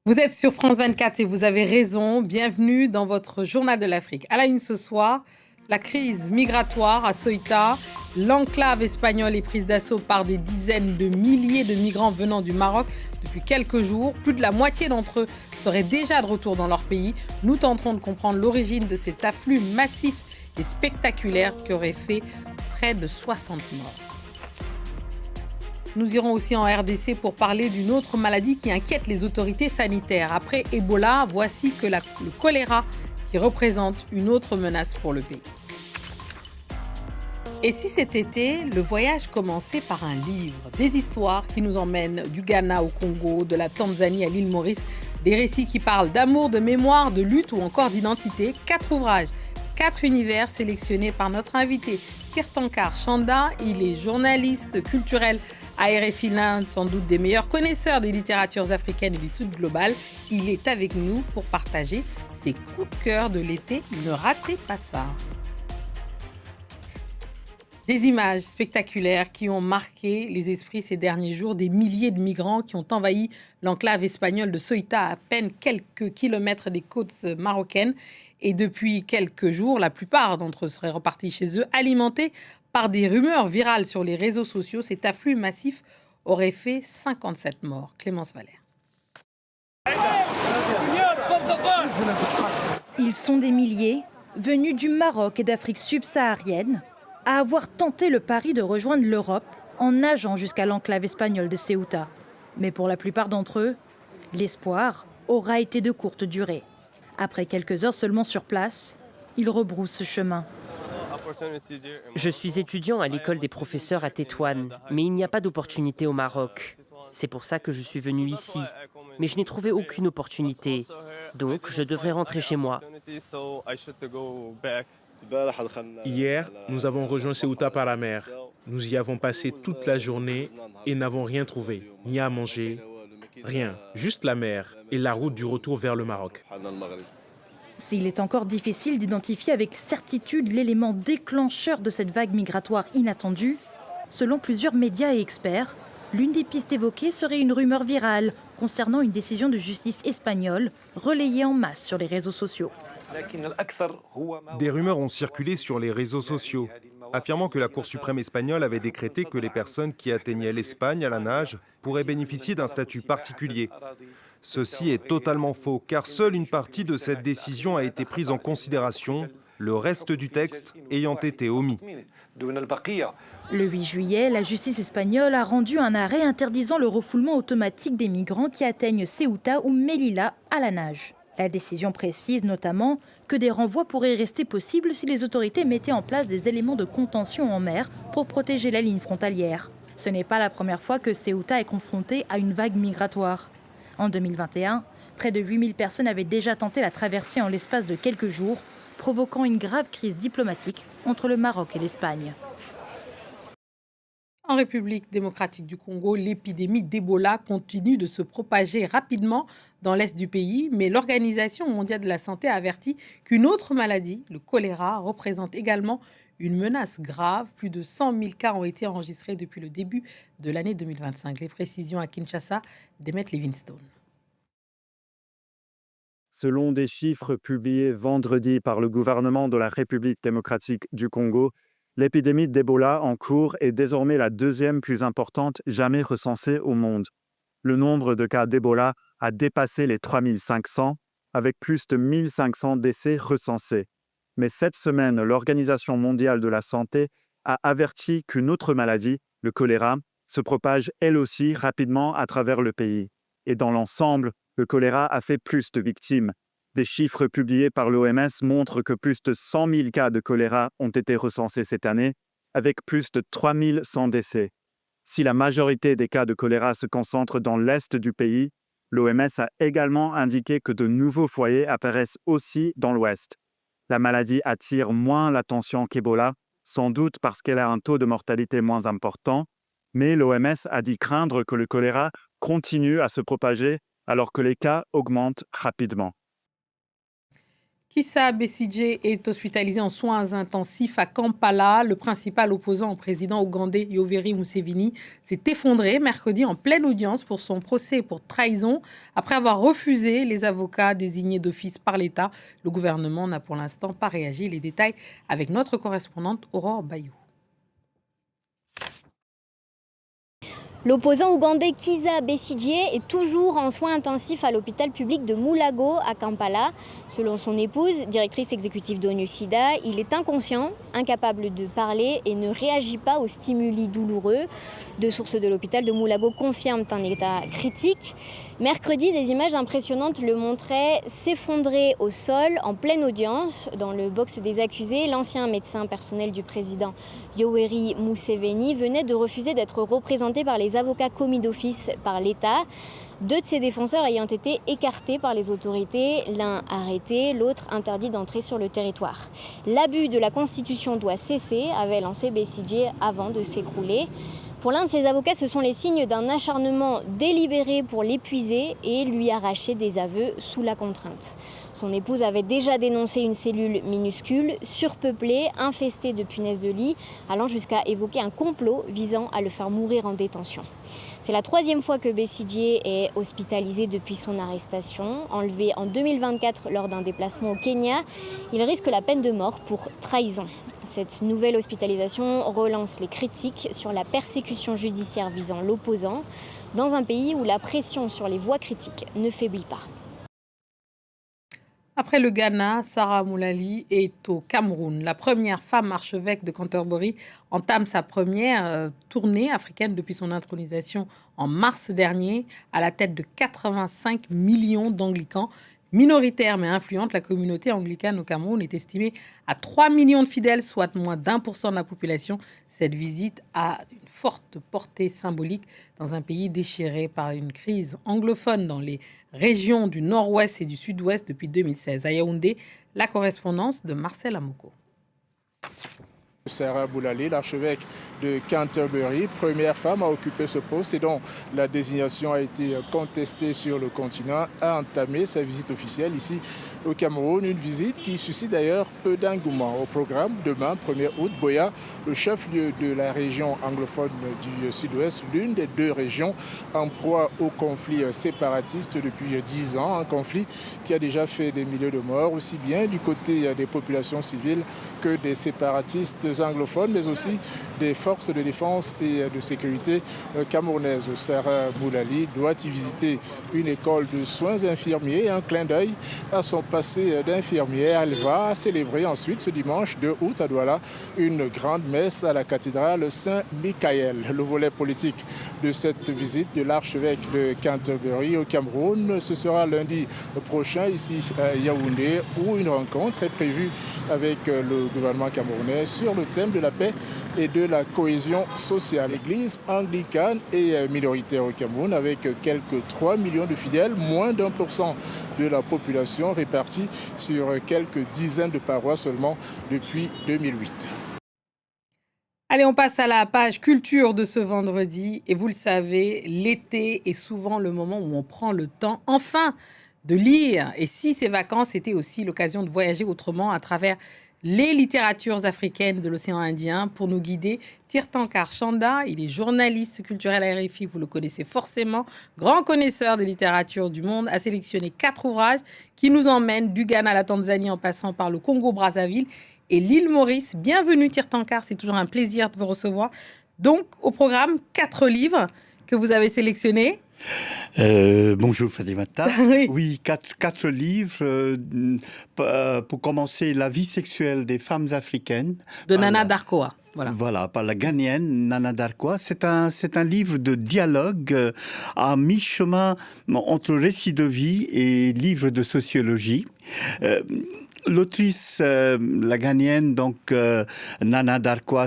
Vous êtes sur France 24 et vous avez raison. Bienvenue dans votre journal de l'Afrique. À la une ce soir, la crise migratoire à Ceuta. L'enclave espagnole est prise d'assaut par des dizaines de milliers de migrants venant du Maroc depuis quelques jours. Plus de la moitié d'entre eux seraient déjà de retour dans leur pays. Nous tenterons de comprendre l'origine de cet afflux massif et spectaculaire qui aurait fait près de 60 morts. Nous irons aussi en RDC pour parler d'une autre maladie qui inquiète les autorités sanitaires. Après Ebola, voici que le choléra qui représente une autre menace pour le pays. Et si cet été, le voyage commençait par un livre, des histoires qui nous emmènent du Ghana au Congo, de la Tanzanie à l'île Maurice, des récits qui parlent d'amour, de mémoire, de lutte ou encore d'identité, 4 ouvrages, 4 univers sélectionnés par notre invité Tirtankar Chanda. Il est journaliste culturel à RFI, l'un sans doute des meilleurs connaisseurs des littératures africaines et du Sud global. Il est avec nous pour partager ses coups de cœur de l'été. Ne ratez pas ça. Des images spectaculaires qui ont marqué les esprits ces derniers jours, des milliers de migrants qui ont envahi l'enclave espagnole de Ceuta, à peine quelques kilomètres des côtes marocaines. Et depuis quelques jours, la plupart d'entre eux seraient repartis chez eux, alimentés par des rumeurs virales sur les réseaux sociaux. Cet afflux massif aurait fait 57 morts. Clémence Valère. Ils sont des milliers, venus du Maroc et d'Afrique subsaharienne, à avoir tenté le pari de rejoindre l'Europe en nageant jusqu'à l'enclave espagnole de Ceuta. Mais pour la plupart d'entre eux, l'espoir aura été de courte durée. Après quelques heures seulement sur place, ils rebroussent chemin. Je suis étudiant à l'école des professeurs à Tétouan, mais il n'y a pas d'opportunité au Maroc. C'est pour ça que je suis venu ici. Mais je n'ai trouvé aucune opportunité. Donc, je devrais rentrer chez moi. Hier, nous avons rejoint Ceuta par la mer. Nous y avons passé toute la journée et n'avons rien trouvé, ni à manger, rien, juste la mer et la route du retour vers le Maroc. S'il est encore difficile d'identifier avec certitude l'élément déclencheur de cette vague migratoire inattendue, selon plusieurs médias et experts, l'une des pistes évoquées serait une rumeur virale concernant une décision de justice espagnole relayée en masse sur les réseaux sociaux. Des rumeurs ont circulé sur les réseaux sociaux, affirmant que la Cour suprême espagnole avait décrété que les personnes qui atteignaient l'Espagne à la nage pourraient bénéficier d'un statut particulier. Ceci est totalement faux, car seule une partie de cette décision a été prise en considération, le reste du texte ayant été omis. Le 8 juillet, la justice espagnole a rendu un arrêt interdisant le refoulement automatique des migrants qui atteignent Ceuta ou Melilla à la nage. La décision précise notamment que des renvois pourraient rester possibles si les autorités mettaient en place des éléments de contention en mer pour protéger la ligne frontalière. Ce n'est pas la première fois que Ceuta est confrontée à une vague migratoire. En 2021, près de 8000 personnes avaient déjà tenté la traversée en l'espace de quelques jours, provoquant une grave crise diplomatique entre le Maroc et l'Espagne. En République démocratique du Congo, l'épidémie d'Ebola continue de se propager rapidement dans l'est du pays, mais l'Organisation mondiale de la santé a averti qu'une autre maladie, le choléra, représente également une menace grave. Plus de 100 000 cas ont été enregistrés depuis le début de l'année 2025. Les précisions à Kinshasa d'Emmet Livingstone. Selon des chiffres publiés vendredi par le gouvernement de la République démocratique du Congo, l'épidémie d'Ebola en cours est désormais la deuxième plus importante jamais recensée au monde. Le nombre de cas d'Ebola a dépassé les 3500, avec plus de 1500 décès recensés. Mais cette semaine, l'Organisation mondiale de la santé a averti qu'une autre maladie, le choléra, se propage elle aussi rapidement à travers le pays. Et dans l'ensemble, le choléra a fait plus de victimes. Des chiffres publiés par l'OMS montrent que plus de 100 000 cas de choléra ont été recensés cette année, avec plus de 3100 décès. Si la majorité des cas de choléra se concentrent dans l'est du pays, l'OMS a également indiqué que de nouveaux foyers apparaissent aussi dans l'ouest. La maladie attire moins l'attention qu'Ebola, sans doute parce qu'elle a un taux de mortalité moins important, mais l'OMS a dit craindre que le choléra continue à se propager alors que les cas augmentent rapidement. Kizza Besigye est hospitalisé en soins intensifs à Kampala. Le principal opposant au président ougandais Yoweri Museveni s'est effondré mercredi en pleine audience pour son procès pour trahison après avoir refusé les avocats désignés d'office par l'État. Le gouvernement n'a pour l'instant pas réagi. Les détails avec notre correspondante Aurore Bayou. L'opposant ougandais Kizza Besigye est toujours en soins intensifs à l'hôpital public de Mulago à Kampala. Selon son épouse, directrice exécutive d'ONU-SIDA, il est inconscient, incapable de parler et ne réagit pas aux stimuli douloureux. Deux sources de l'hôpital de Mulago confirment un état critique. Mercredi, des images impressionnantes le montraient s'effondrer au sol en pleine audience. Dans le box des accusés, l'ancien médecin personnel du président Yoweri Museveni venait de refuser d'être représenté par les avocats commis d'office par l'État. Deux de ses défenseurs ayant été écartés par les autorités, l'un arrêté, l'autre interdit d'entrer sur le territoire. L'abus de la Constitution doit cesser, avait lancé Besigye avant de s'écrouler. Pour l'un de ses avocats, ce sont les signes d'un acharnement délibéré pour l'épuiser et lui arracher des aveux sous la contrainte. Son épouse avait déjà dénoncé une cellule minuscule, surpeuplée, infestée de punaises de lit, allant jusqu'à évoquer un complot visant à le faire mourir en détention. C'est la troisième fois que Besigye est hospitalisé depuis son arrestation. Enlevé en 2024 lors d'un déplacement au Kenya, il risque la peine de mort pour trahison. Cette nouvelle hospitalisation relance les critiques sur la persécution judiciaire visant l'opposant, dans un pays où la pression sur les voix critiques ne faiblit pas. Après le Ghana, Sarah Moulali est au Cameroun. La première femme archevêque de Canterbury entame sa première tournée africaine depuis son intronisation en mars dernier. À la tête de 85 millions d'anglicans. Minoritaire mais influente, la communauté anglicane au Cameroun est estimée à 3 millions de fidèles, soit moins d'1% de la population. Cette visite a une forte portée symbolique dans un pays déchiré par une crise anglophone dans les régions du nord-ouest et du sud-ouest depuis 2016. À Yaoundé, la correspondance de Marcel Amoko. Sarah Moulali, l'archevêque de Canterbury, première femme à occuper ce poste et dont la désignation a été contestée sur le continent, a entamé sa visite officielle ici au Cameroun. Une visite qui suscite d'ailleurs peu d'engouement. Au programme, demain, 1er août, Boya, le chef-lieu de la région anglophone du sud-ouest, l'une des deux régions en proie au conflit séparatiste depuis 10 ans. Un conflit qui a déjà fait des milliers de morts, aussi bien du côté des populations civiles que des séparatistes anglophones, mais aussi des forces de défense et de sécurité camerounaises. Sarah Moulali doit y visiter une école de soins infirmiers. Un clin d'œil à son passé d'infirmière. Elle va célébrer ensuite ce dimanche 2 août à Douala une grande messe à la cathédrale Saint-Michael. Le volet politique de cette visite de l'archevêque de Canterbury au Cameroun, ce sera lundi prochain ici à Yaoundé, où une rencontre est prévue avec le gouvernement camerounais sur le thème de la paix et de la cohésion sociale. L'église anglicane est minoritaire au Cameroun avec quelques 3 millions de fidèles, moins d'1% de la population répartie sur quelques dizaines de paroisses seulement depuis 2008. Allez, on passe à la page culture de ce vendredi. Et vous le savez, l'été est souvent le moment où on prend le temps, enfin, de lire. Et si ces vacances étaient aussi l'occasion de voyager autrement à travers les littératures africaines de l'océan Indien. Pour nous guider, Tirthankar Chanda, il est journaliste culturel à RFI, vous le connaissez forcément, grand connaisseur des littératures du monde, a sélectionné 4 ouvrages qui nous emmènent du Ghana à la Tanzanie en passant par le Congo-Brazzaville et l'île Maurice. Bienvenue Tirthankar, c'est toujours un plaisir de vous recevoir. Donc au programme, 4 livres que vous avez sélectionnés. Bonjour Fatimata. Oui, quatre livres. Pour commencer, La vie sexuelle des femmes africaines. De Nana Darkoa. Voilà, par la Ghanéenne Nana Darkoa. C'est un livre de dialogue à mi-chemin entre récit de vie et livre de sociologie. L'autrice, la Ghanéenne, donc Nana Darkoa,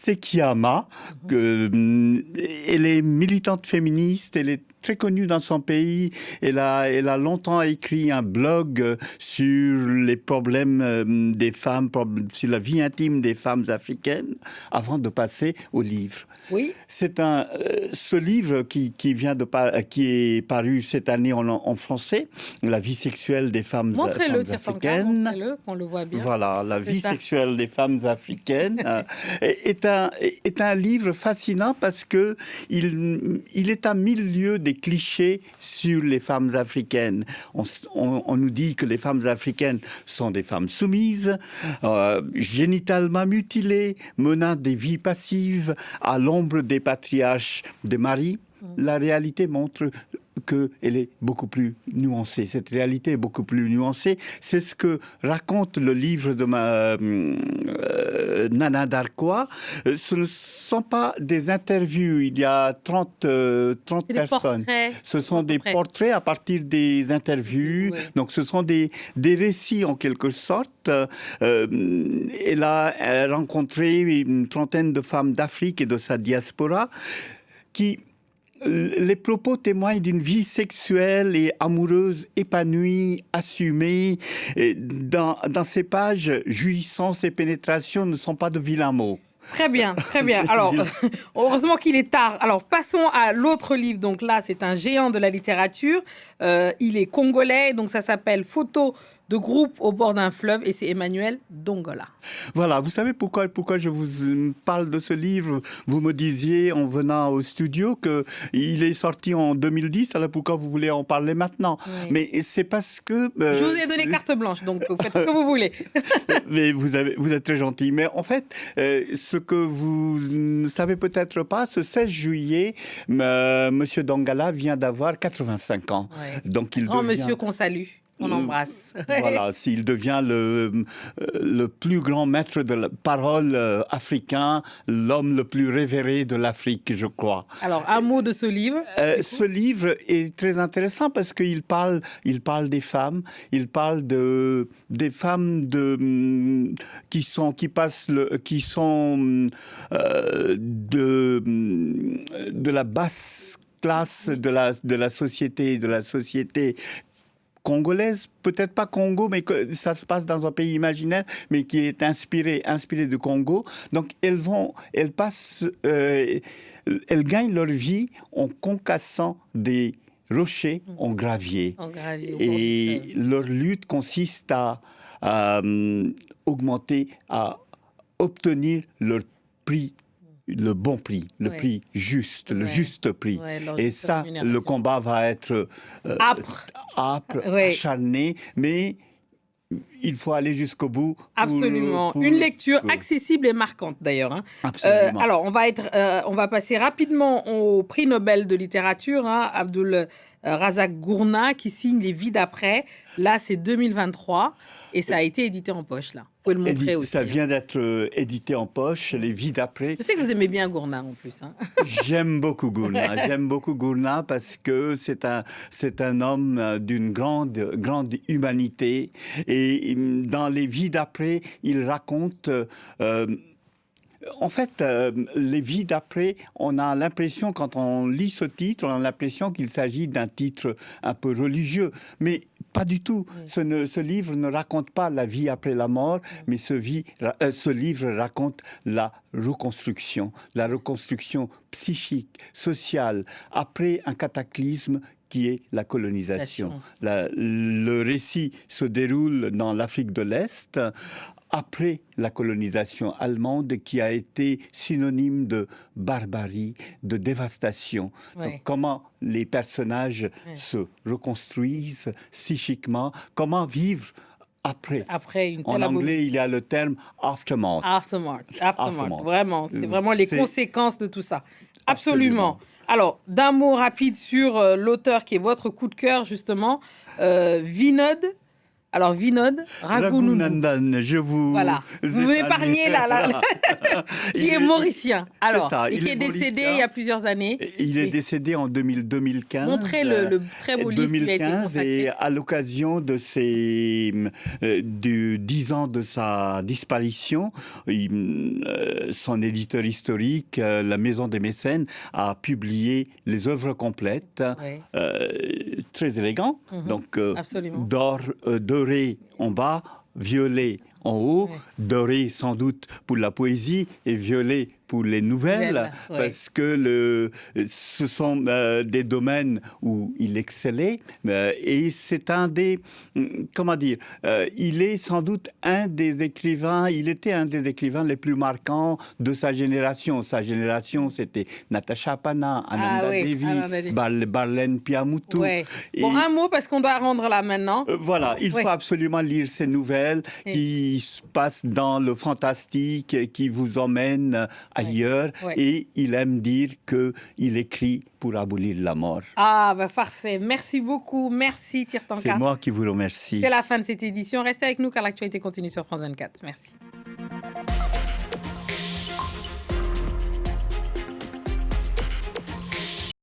Sekiyama. Elle est militante féministe, elle est très connue dans son pays. Elle a longtemps écrit un blog sur les problèmes des femmes, sur la vie intime des femmes africaines, avant de passer au livre. Oui. C'est ce livre qui est paru cette année en français, La vie sexuelle des femmes africaines. Montrez-le, qu'on le voit bien. Voilà, La vie sexuelle des femmes africaines est un livre fascinant parce que il est à 1000 lieues des clichés sur les femmes africaines. On nous dit que les femmes africaines sont des femmes soumises, génitalement mutilées, menant des vies passives, à l'ombre des patriarches des maris. La réalité montre qu'elle est beaucoup plus nuancée. Cette réalité est beaucoup plus nuancée. C'est ce que raconte le livre de Nana Darkoa. Ce ne sont pas des interviews. Il y a 30 personnes. Ce sont des portraits à partir des interviews. Oui. Donc ce sont des récits en quelque sorte. Elle a rencontré une trentaine de femmes d'Afrique et de sa diaspora qui... Les propos témoignent d'une vie sexuelle et amoureuse épanouie, assumée. Et dans ces pages, jouissance et pénétration ne sont pas de vilains mots. Très bien, très bien. Alors, heureusement qu'il est tard. Alors, passons à l'autre livre. Donc là, c'est un géant de la littérature. Il est congolais, donc ça s'appelle Photos de groupe au bord d'un fleuve et c'est Emmanuel Dongola. Voilà, vous savez pourquoi je vous parle de ce livre? Vous me disiez en venant au studio qu'il est sorti en 2010, alors pourquoi vous voulez en parler maintenant? Oui. Mais c'est parce que... je vous ai donné carte blanche, donc vous faites ce que vous voulez. Mais vous êtes très gentil. Mais en fait, ce que vous ne savez peut-être pas, ce 16 juillet, Monsieur Dongola vient d'avoir 85 ans. Ouais. Donc il grand devient... monsieur qu'on salue. On embrasse. Voilà, s'il devient le plus grand maître de la parole africain, l'homme le plus révéré de l'Afrique, je crois. Alors, un mot de ce livre. Ce livre est très intéressant parce qu'il parle des femmes. Il parle des femmes qui sont de la basse classe de la société congolaise, peut-être pas Congo, mais que ça se passe dans un pays imaginaire, mais qui est inspiré du Congo. Donc elles gagnent leur vie en concassant des rochers en gravier. Et leur lutte consiste à obtenir leur prix. Le bon prix, le prix juste, le juste prix. Et ça, le combat va être âpre, acharné, mais il faut aller jusqu'au bout. Absolument. Une lecture accessible et marquante d'ailleurs. Hein. Absolument. Alors, on va passer rapidement au prix Nobel de littérature, hein, Abdul Razak Gurnah, qui signe Les vies d'après. Là, c'est 2023 et ça a été édité en poche, là. Vous pouvez le montrer aussi. Ça vient d'être édité en poche, Les vies d'après. Je sais que vous aimez bien Gurnah en plus. Hein. J'aime beaucoup Gurnah parce que c'est un homme d'une grande humanité. Et dans Les vies d'après, il raconte... En fait, Les vies d'après, on a l'impression, quand on lit ce titre, on a l'impression qu'il s'agit d'un titre un peu religieux. Mais pas du tout. Ce livre ne raconte pas la vie après la mort, mais ce livre raconte la reconstruction psychique, sociale, après un cataclysme qui est la colonisation. Le récit se déroule dans l'Afrique de l'Est, après la colonisation allemande qui a été synonyme de barbarie, de dévastation. Donc, comment les personnages se reconstruisent psychiquement, comment vivre après une telle en anglais, il y a le terme aftermath. Aftermath. Vraiment, c'est vraiment les conséquences de tout ça. Absolument. Alors, d'un mot rapide sur l'auteur qui est votre coup de cœur, justement, Vinod Alors, Vinod Raghunandan, je vous... Voilà, vous m'épargnez là, qui est mauricien. Alors, ça, et qui est décédé il y a plusieurs années. Il est décédé en 2015. Montrez le très beau livre 2015, qui a été consacré. et à l'occasion de 10 ans de sa disparition, son éditeur historique, la Maison des Mécènes, a publié les œuvres complètes, très élégant. Donc, doré en bas, violet en haut, doré sans doute pour la poésie et violet pour les nouvelles, parce que ce sont des domaines où il excellait, et c'est un des, il est sans doute il était un des écrivains les plus marquants de sa génération. Sa génération, c'était Natasha Panna, Ananda Devi, Barlene Piamutu. Bon, un mot, parce qu'on doit rendre là maintenant. Voilà, il faut absolument lire ces nouvelles qui se passent dans le fantastique, qui vous emmènent ailleurs, et il aime dire qu'il écrit pour abolir la mort. Ah, parfait. Merci beaucoup. Merci, Tirtankar. C'est moi qui vous remercie. C'est la fin de cette édition. Restez avec nous car l'actualité continue sur France 24. Merci.